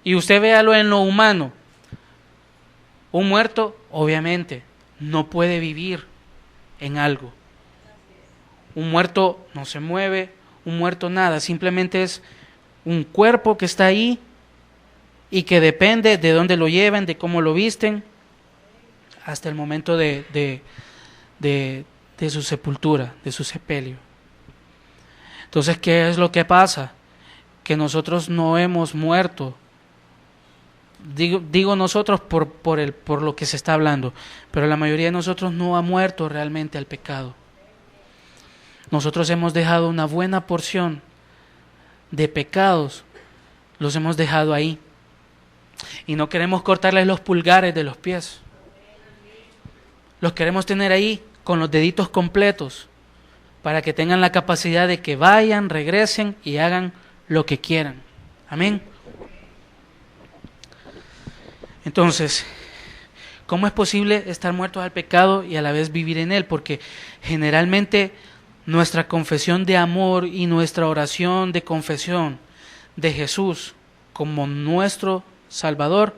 Y usted véalo en lo humano. Un muerto, obviamente, no puede vivir en algo. Un muerto no se mueve, un muerto nada, simplemente es un cuerpo que está ahí y que depende de dónde lo lleven, de cómo lo visten, hasta el momento de su sepultura, de su sepelio. Entonces, ¿qué es lo que pasa? Que nosotros no hemos muerto. Digo nosotros por lo que se está hablando, pero la mayoría de nosotros no ha muerto realmente al pecado. Nosotros hemos dejado una buena porción de pecados, los hemos dejado ahí. Y no queremos cortarles los pulgares de los pies. Los queremos tener ahí con los deditos completos, para que tengan la capacidad de que vayan, regresen y hagan lo que quieran. Amén. Entonces, ¿cómo es posible estar muertos al pecado y a la vez vivir en él? Porque generalmente nuestra confesión de amor y nuestra oración de confesión de Jesús como nuestro Salvador,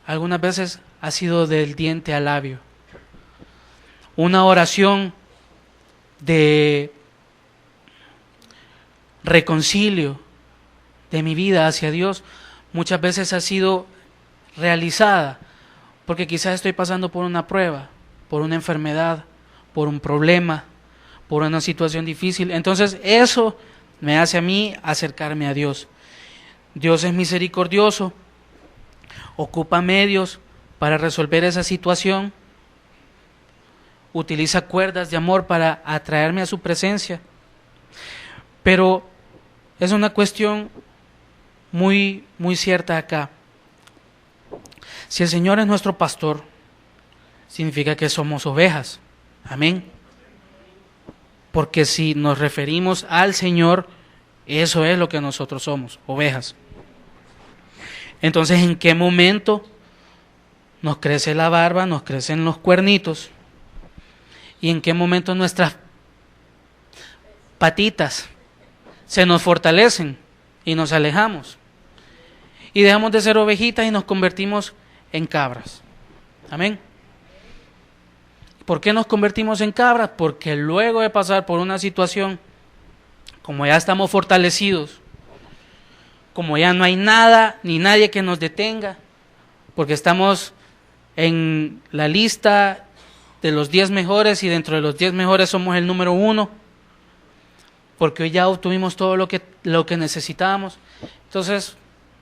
algunas veces ha sido del diente al labio. Una oración de reconcilio de mi vida hacia Dios muchas veces ha sido realizada porque quizás estoy pasando por una prueba, por una enfermedad, por un problema, por una situación difícil. Entonces eso me hace a mí acercarme a Dios. Dios es misericordioso, ocupa medios para resolver esa situación, utiliza cuerdas de amor para atraerme a su presencia, pero es una cuestión muy cierta acá. Si el Señor es nuestro pastor, significa que somos ovejas. Amén. Porque si nos referimos al Señor, eso es lo que nosotros somos, ovejas. Entonces, ¿en qué momento nos crece la barba, nos crecen los cuernitos? ¿Y en qué momento nuestras patitas se nos fortalecen y nos alejamos? Y dejamos de ser ovejitas y nos convertimos en cabras. Amén. ¿Por qué nos convertimos en cabras? Porque luego de pasar por una situación, como ya estamos fortalecidos, como ya no hay nada ni nadie que nos detenga, porque estamos en la lista de los 10 mejores y dentro de los 10 mejores somos el número 1, porque hoy ya obtuvimos todo lo que necesitábamos. Entonces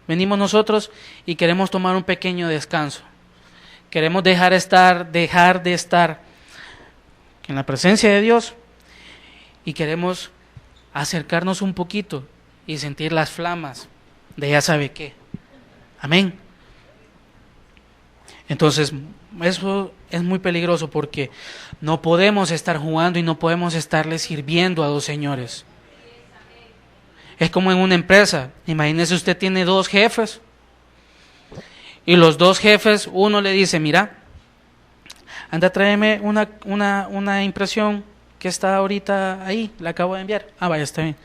venimos nosotros y queremos tomar un pequeño descanso. Queremos dejar de estar en la presencia de Dios y queremos acercarnos un poquito y sentir las flamas de ya sabe qué. Amén. Entonces, eso es muy peligroso porque no podemos estar jugando y no podemos estarle sirviendo a dos señores. Es como en una empresa. Imagínese, usted tiene 2 jefes y los 2 jefes, uno le dice: mira, anda, tráeme una impresión que está ahorita ahí, la acabo de enviar. Ah, vaya, está bien.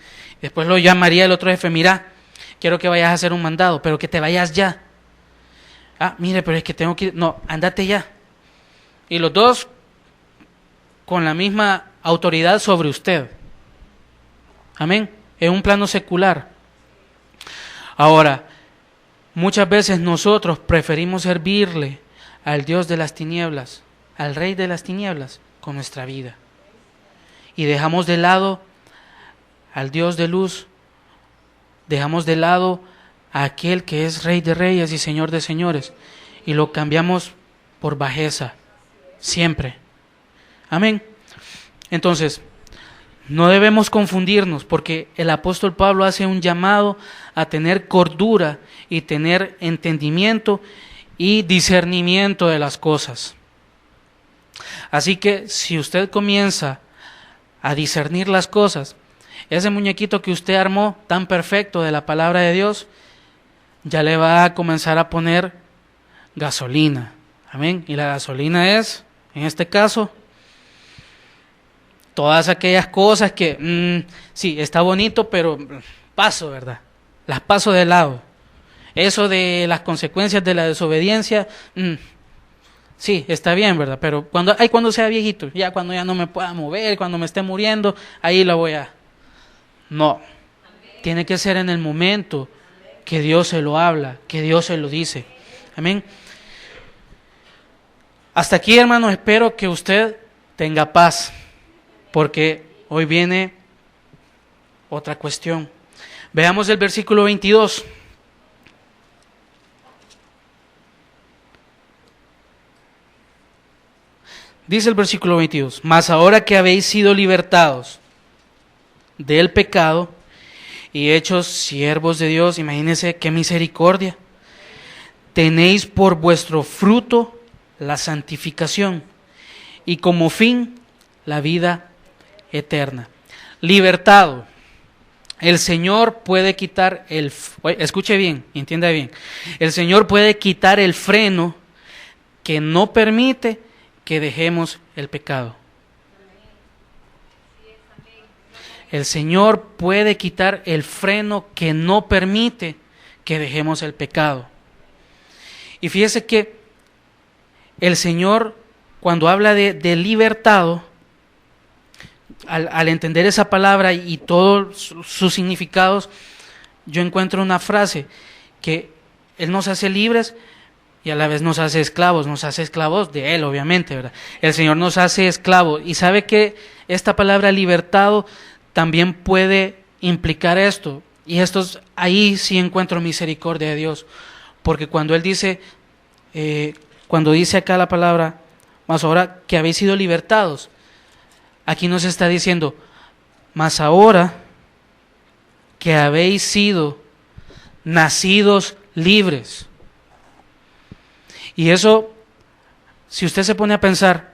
Después lo llamaría el otro jefe: mira, quiero que vayas a hacer un mandado, pero que te vayas ya. Ah, mire, pero es que tengo que ir. No, ándate ya. Y los dos con la misma autoridad sobre usted. Amén. En un plano secular. Ahora, muchas veces nosotros preferimos servirle al Dios de las tinieblas, al Rey de las tinieblas, con nuestra vida. Y dejamos de lado al Dios de luz, dejamos de lado a aquel que es Rey de reyes y Señor de señores, y lo cambiamos por bajeza, siempre. Amén. Entonces, no debemos confundirnos, porque el apóstol Pablo hace un llamado a tener cordura y tener entendimiento y discernimiento de las cosas. Así que si usted comienza a discernir las cosas, ese muñequito que usted armó tan perfecto de la palabra de Dios, ya le va a comenzar a poner gasolina. Amén. Y la gasolina es, en este caso, todas aquellas cosas que, sí, está bonito, pero paso, ¿verdad? Las paso de lado. Eso de las consecuencias de la desobediencia, sí, está bien, ¿verdad? Pero cuando sea viejito, ya cuando ya no me pueda mover, cuando me esté muriendo, ahí la voy a... No, tiene que ser en el momento que Dios se lo habla, que Dios se lo dice. Amén. Hasta aquí, hermanos, espero que usted tenga paz, porque hoy viene otra cuestión. Veamos el versículo 22. Dice el versículo 22, mas ahora que habéis sido libertados del pecado y hechos siervos de Dios, imagínense qué misericordia, tenéis por vuestro fruto la santificación y como fin la vida eterna. Libertado. El Señor puede quitar escuche bien, entienda bien, el Señor puede quitar el freno que no permite que dejemos el pecado. El Señor puede quitar el freno que no permite que dejemos el pecado. Y fíjese que el Señor, cuando habla de libertado, al entender esa palabra y todos sus significados, yo encuentro una frase que Él nos hace libres y a la vez nos hace esclavos de Él, obviamente, ¿verdad? El Señor nos hace esclavos. Y sabe que esta palabra libertado también puede implicar esto. Y ahí sí encuentro misericordia de Dios. Porque cuando Él dice, cuando dice acá la palabra, mas ahora que habéis sido libertados, aquí nos está diciendo, mas ahora que habéis sido nacidos libres. Y eso, si usted se pone a pensar,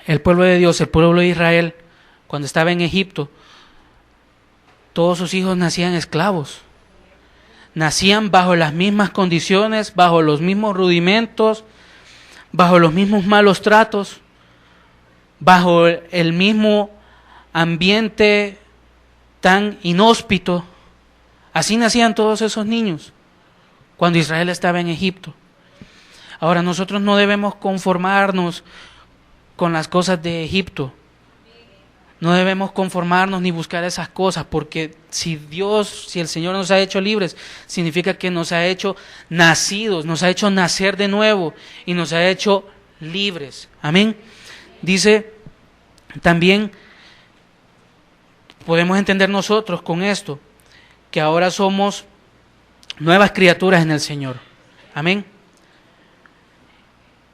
el pueblo de Dios, el pueblo de Israel, cuando estaba en Egipto, todos sus hijos nacían esclavos. Nacían bajo las mismas condiciones, bajo los mismos rudimentos, bajo los mismos malos tratos, bajo el mismo ambiente tan inhóspito. Así nacían todos esos niños cuando Israel estaba en Egipto. Ahora, nosotros no debemos conformarnos con las cosas de Egipto. No debemos conformarnos ni buscar esas cosas, porque si el Señor nos ha hecho libres, significa que nos ha hecho nacidos, nos ha hecho nacer de nuevo y nos ha hecho libres. Amén. Dice también, podemos entender nosotros con esto, que ahora somos nuevas criaturas en el Señor. Amén.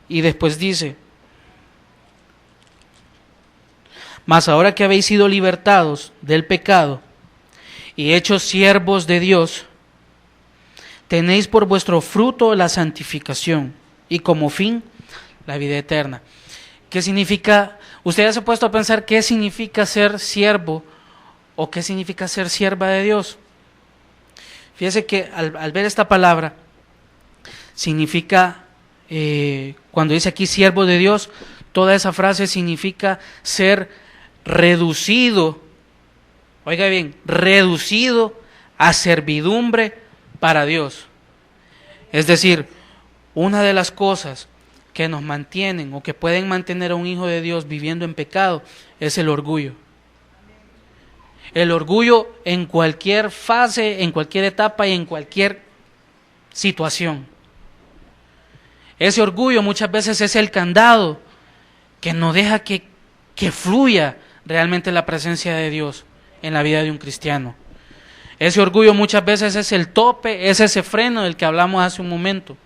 Y después dice, mas ahora que habéis sido libertados del pecado y hechos siervos de Dios, tenéis por vuestro fruto la santificación y como fin la vida eterna. ¿Qué significa? ¿Usted ya se ha puesto a pensar qué significa ser siervo o qué significa ser sierva de Dios? Fíjese que al ver esta palabra, significa, cuando dice aquí siervo de Dios, toda esa frase significa ser reducido, oiga bien, reducido a servidumbre para Dios. Es decir, una de las cosas que nos mantienen o que pueden mantener a un hijo de Dios viviendo en pecado es el orgullo. El orgullo en cualquier fase, en cualquier etapa y en cualquier situación. Ese orgullo muchas veces es el candado que no deja que fluya realmente la presencia de Dios en la vida de un cristiano. Ese orgullo muchas veces es el tope, es ese freno del que hablamos hace un momento.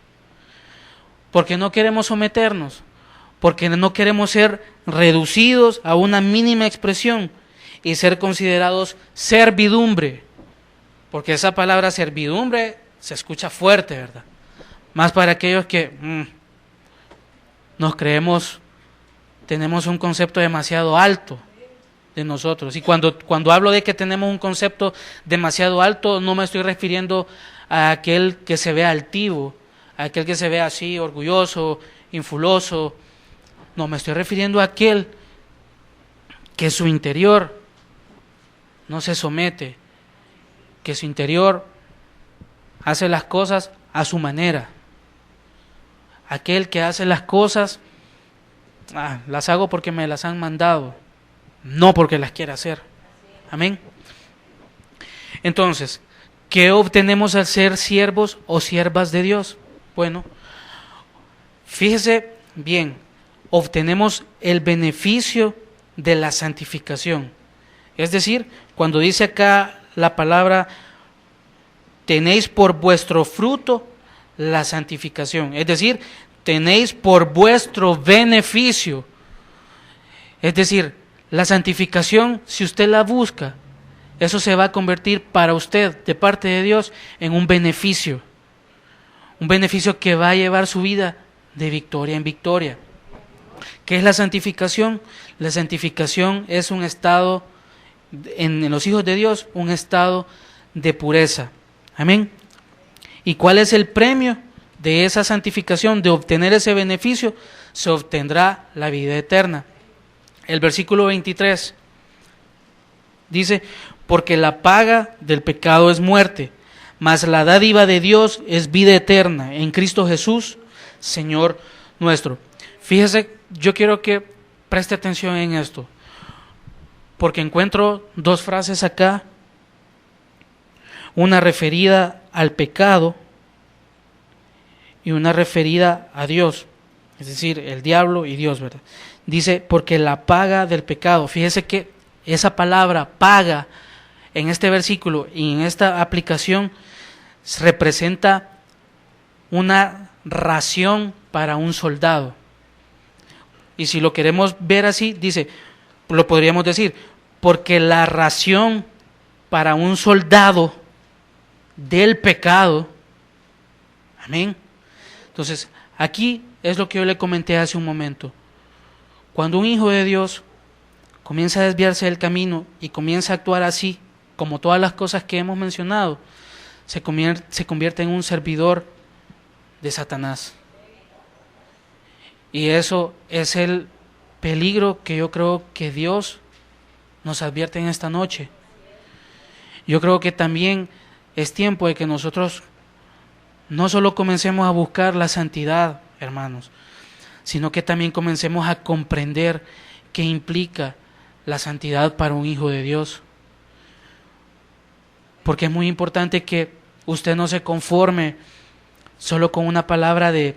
Porque no queremos someternos, porque no queremos ser reducidos a una mínima expresión y ser considerados servidumbre. Porque esa palabra servidumbre se escucha fuerte, ¿verdad? Más para aquellos que nos creemos, tenemos un concepto demasiado alto de nosotros. Y cuando hablo de que tenemos un concepto demasiado alto, no me estoy refiriendo a aquel que se ve altivo, a aquel que se ve así, orgulloso, infuloso. No, me estoy refiriendo a aquel que su interior no se somete, que su interior hace las cosas a su manera. Aquel que hace las cosas, las hago porque me las han mandado, no porque las quiera hacer. Amén. Entonces, ¿qué obtenemos al ser siervos o siervas de Dios? Bueno, fíjese bien, obtenemos el beneficio de la santificación. Es decir, cuando dice acá la palabra, tenéis por vuestro fruto la santificación. Es decir, tenéis por vuestro beneficio. Es decir, la santificación, si usted la busca, eso se va a convertir para usted, de parte de Dios, en un beneficio. Un beneficio que va a llevar su vida de victoria en victoria. ¿Qué es la santificación? La santificación es un estado, en los hijos de Dios, un estado de pureza. Amén. ¿Y cuál es el premio de esa santificación, de obtener ese beneficio? Se obtendrá la vida eterna. El versículo 23 dice, porque la paga del pecado es muerte, mas la dádiva de Dios es vida eterna en Cristo Jesús, Señor nuestro. Fíjese, yo quiero que preste atención en esto, porque encuentro dos frases acá, una referida al pecado y una referida a Dios, es decir, el diablo y Dios, ¿verdad? Dice, porque la paga del pecado. Fíjese que esa palabra paga en este versículo y en esta aplicación representa una ración para un soldado. Y si lo queremos ver así, dice, lo podríamos decir, porque la ración para un soldado del pecado, amén. Entonces, aquí es lo que yo le comenté hace un momento. Cuando un hijo de Dios comienza a desviarse del camino y comienza a actuar así, como todas las cosas que hemos mencionado, se convierte en un servidor de Satanás. Y eso es el peligro que yo creo que Dios nos advierte en esta noche. Yo creo que también es tiempo de que nosotros no solo comencemos a buscar la santidad, hermanos, sino que también comencemos a comprender qué implica la santidad para un hijo de Dios. Porque es muy importante que usted no se conforme solo con una palabra de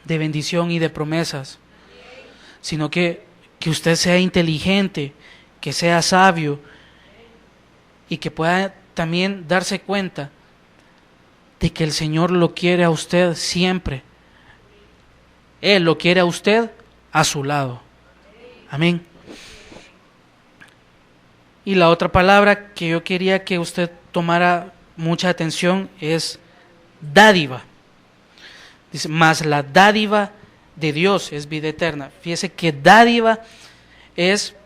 bendición y de promesas, sino que usted sea inteligente, que sea sabio y que pueda también darse cuenta de que el Señor lo quiere a usted siempre. Él lo quiere a usted a su lado. Amén. Y la otra palabra que yo quería que usted tomara mucha atención es dádiva. Dice, mas la dádiva de Dios es vida eterna. Fíjese que dádiva es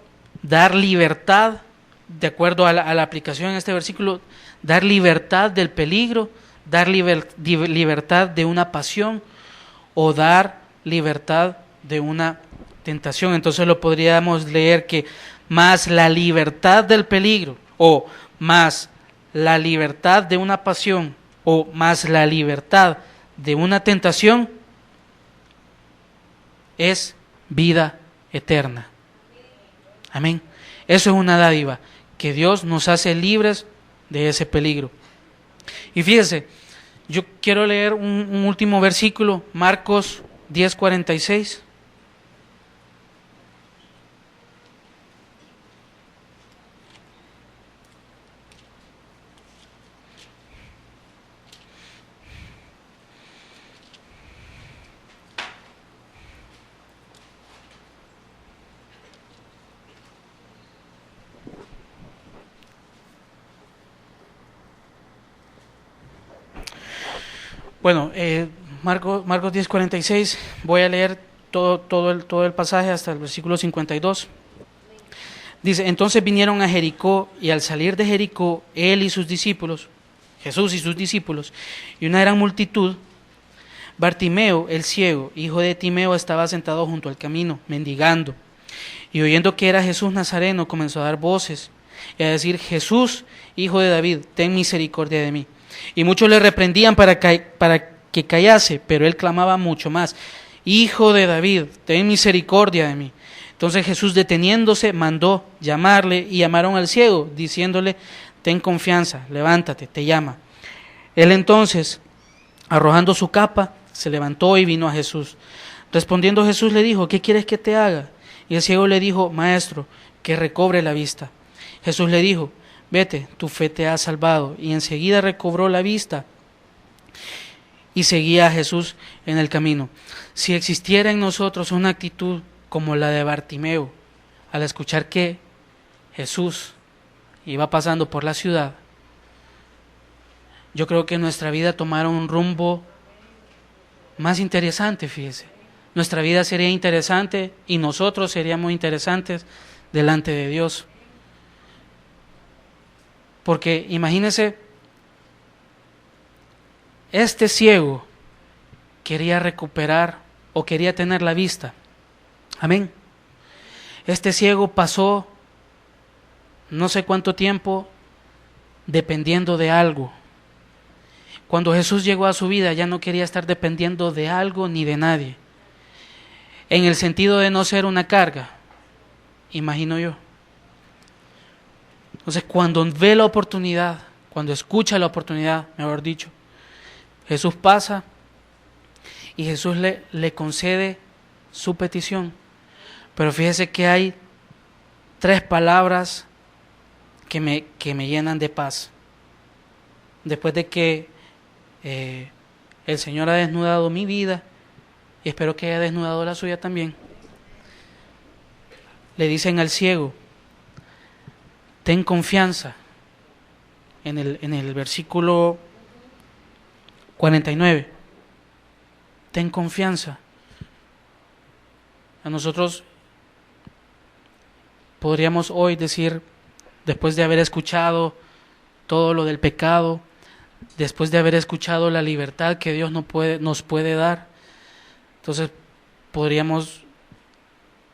dar libertad, de acuerdo a la aplicación en este versículo, dar libertad del peligro, dar libertad de una pasión o dar libertad de una tentación. Entonces lo podríamos leer que más la libertad del peligro o más la libertad de una pasión o más la libertad de una tentación es vida eterna. Amén. Eso es una dádiva, que Dios nos hace libres de ese peligro. Y fíjese, yo quiero leer un último versículo, Marcos 10:46. Bueno, Marcos 10:46, voy a leer todo el pasaje hasta el versículo 52. Dice, entonces vinieron a Jericó, y al salir de Jericó, él y sus discípulos, Jesús y sus discípulos, y una gran multitud, Bartimeo, el ciego, hijo de Timeo, estaba sentado junto al camino, mendigando. Y oyendo que era Jesús Nazareno, comenzó a dar voces y a decir, Jesús, hijo de David, ten misericordia de mí. Y muchos le reprendían para que callase, pero él clamaba mucho más, Hijo de David, ten misericordia de mí. Entonces Jesús, deteniéndose, mandó llamarle, y llamaron al ciego, diciéndole, ten confianza, levántate, te llama. Él entonces, arrojando su capa, se levantó y vino a Jesús. Respondiendo Jesús le dijo, ¿qué quieres que te haga? Y el ciego le dijo, Maestro, que recobre la vista. Jesús le dijo, vete, tu fe te ha salvado. Y enseguida recobró la vista y seguía a Jesús en el camino. Si existiera en nosotros una actitud como la de Bartimeo, al escuchar que Jesús iba pasando por la ciudad, yo creo que nuestra vida tomará un rumbo más interesante, fíjese. Nuestra vida sería interesante y nosotros seríamos interesantes delante de Dios. Porque imagínese, este ciego quería recuperar o quería tener la vista. Amén. Este ciego pasó no sé cuánto tiempo dependiendo de algo. Cuando Jesús llegó a su vida ya no quería estar dependiendo de algo ni de nadie. En el sentido de no ser una carga, imagino yo. Entonces, cuando ve la oportunidad, cuando escucha la oportunidad, mejor dicho, Jesús pasa y Jesús le concede su petición. Pero fíjese que hay 3 palabras que me llenan de paz. Después de que el Señor ha desnudado mi vida, y espero que haya desnudado la suya también, le dicen al ciego, ten confianza, en el versículo 49, ten confianza. A nosotros podríamos hoy decir, después de haber escuchado todo lo del pecado, después de haber escuchado la libertad que Dios nos puede dar, entonces podríamos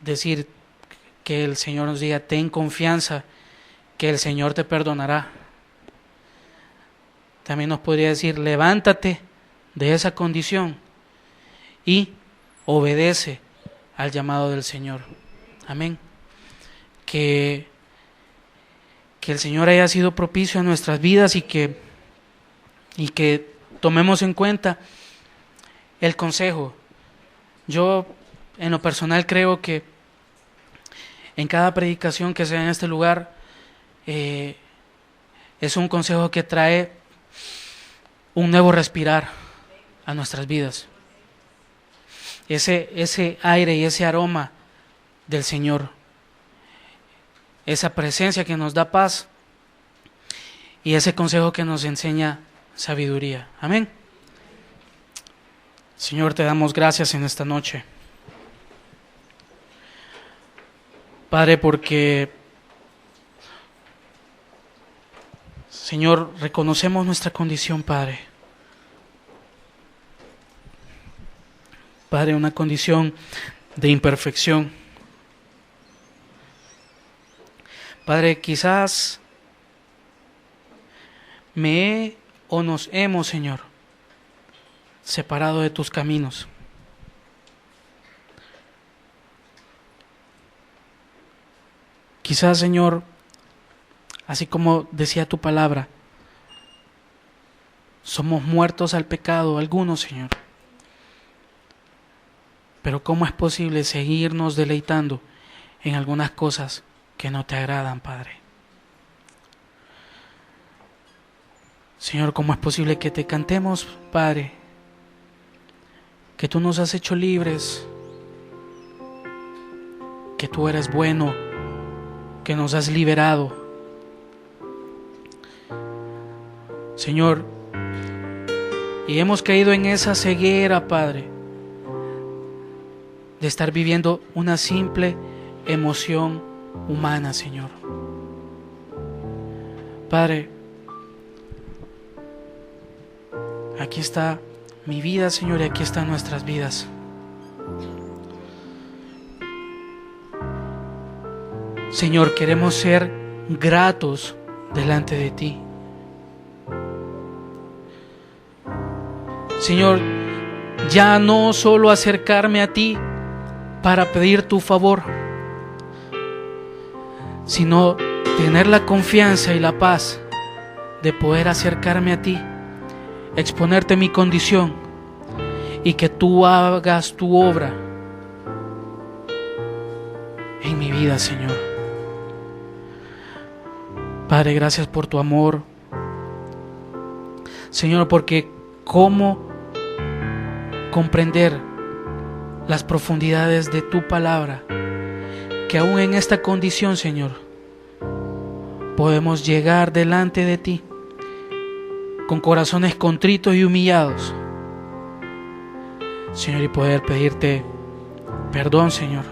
decir que el Señor nos diga, ten confianza, que el Señor te perdonará. También nos podría decir, levántate de esa condición y obedece al llamado del Señor. Amén. Que el Señor haya sido propicio a nuestras vidas y que tomemos en cuenta el consejo. Yo, en lo personal, creo que en cada predicación que sea en este lugar, es un consejo que trae un nuevo respirar a nuestras vidas. Ese aire y ese aroma del Señor, esa presencia que nos da paz y ese consejo que nos enseña sabiduría. Amén. Señor, te damos gracias en esta noche. Padre, porque, Señor, reconocemos nuestra condición, Padre. Padre, una condición de imperfección. Padre, quizás nos hemos, Señor, separado de tus caminos. Quizás, Señor, así como decía tu palabra, somos muertos al pecado, algunos, Señor. Pero ¿cómo es posible seguirnos deleitando en algunas cosas que no te agradan, Padre? Señor, ¿cómo es posible que te cantemos, Padre? Que tú nos has hecho libres, que tú eres bueno, que nos has liberado. Señor, y hemos caído en esa ceguera, Padre, de estar viviendo una simple emoción humana, Señor. Padre, aquí está mi vida, Señor, y aquí están nuestras vidas. Señor, queremos ser gratos delante de ti. Señor, ya no solo acercarme a ti para pedir tu favor, sino tener la confianza y la paz de poder acercarme a ti, exponerte mi condición y que tú hagas tu obra en mi vida, Señor. Padre, gracias por tu amor, Señor, porque cómo comprender las profundidades de tu palabra, que aún en esta condición, Señor, podemos llegar delante de ti con corazones contritos y humillados, Señor, y poder pedirte perdón, Señor.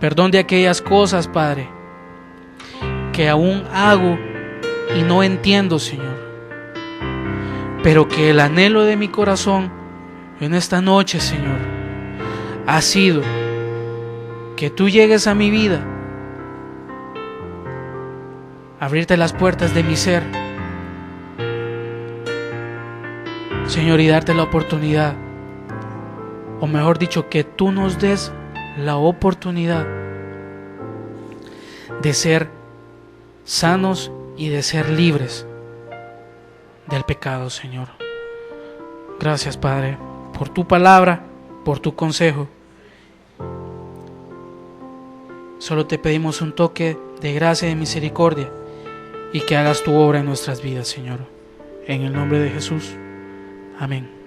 Perdón de aquellas cosas, Padre, que aún hago y no entiendo, Señor, pero que el anhelo de mi corazón en esta noche, Señor, ha sido que tú llegues a mi vida, abrirte las puertas de mi ser, Señor, y darte la oportunidad, o mejor dicho, que tú nos des la oportunidad de ser sanos y de ser libres del pecado, Señor. Gracias, Padre, por tu palabra, por tu consejo. Solo te pedimos un toque de gracia y de misericordia y que hagas tu obra en nuestras vidas, Señor. En el nombre de Jesús. Amén.